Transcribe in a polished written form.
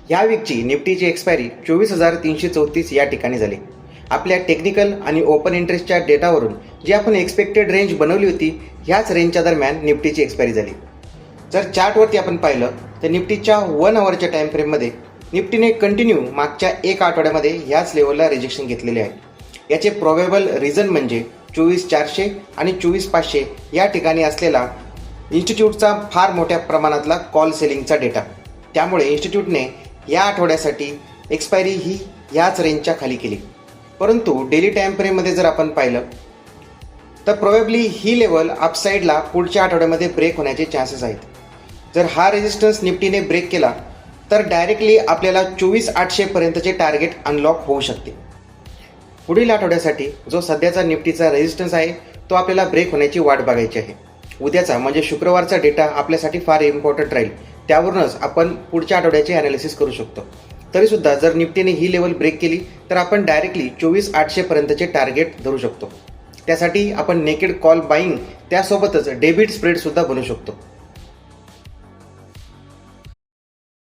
ह्या वीकची निफ्टीची एक्सपायरी 24,334 या ठिकाणी झाली. आपल्या टेक्निकल आणि ओपन इंटरेस्टच्या डेटावरून जी आपण एक्सपेक्टेड रेंज बनवली होती ह्याच रेंजच्या दरम्यान निफ्टीची एक्सपायरी झाली. जर चार्टवरती आपण पाहिलं तर निफ्टीच्या 1 आवरच्या टाईम फ्रेममध्ये निफ्टीने कंटिन्यू मागच्या एक आठवड्यामध्ये ह्याच लेवलला रिजेक्शन घेतलेले आहे. याचे प्रोबेबल रिझन म्हणजे 24,400 आणि 24,500 या ठिकाणी असलेला इन्स्टिट्यूटचा फार मोठ्या प्रमाणातला कॉल सेलिंगचा डेटा. त्यामुळे इन्स्टिट्यूटने या आठवड्यासाठी एक्सपायरी ही ह्याच रेंजच्या खाली केली. परंतु डेली टाईम फ्रेममध्ये जर आपण पाहिलं तर प्रोबेबली ही लेवल अपसाईडला पुढच्या आठवड्यामध्ये ब्रेक होण्याचे चान्सेस आहेत. जर हा रेजिस्टन्स निफ्टीने ब्रेक केला तर डायरेक्टली आपल्याला 24,800 पर्यंतचे टार्गेट अनलॉक होऊ शकते. पुढील आठवड्यासाठी जो सध्याचा निफ्टीचा रेजिस्टन्स आहे तो आपल्याला ब्रेक होण्याची वाट बघायची आहे. उद्याचा म्हणजे शुक्रवारचा डेटा आपल्यासाठी फार इम्पॉर्टंट राहील. त्यावरूनच आपण पुढच्या आठवड्याचे ॲनालिसिस करू शकतो. तरीसुद्धा जर निफ्टीने ही लेवल ब्रेक केली तर आपण डायरेक्टली 24,800 पर्यंतचे टार्गेट धरू शकतो. त्यासाठी आपण नेकेड कॉल बाईंग त्यासोबतच डेबिट स्प्रेडसुद्धा बनवू शकतो.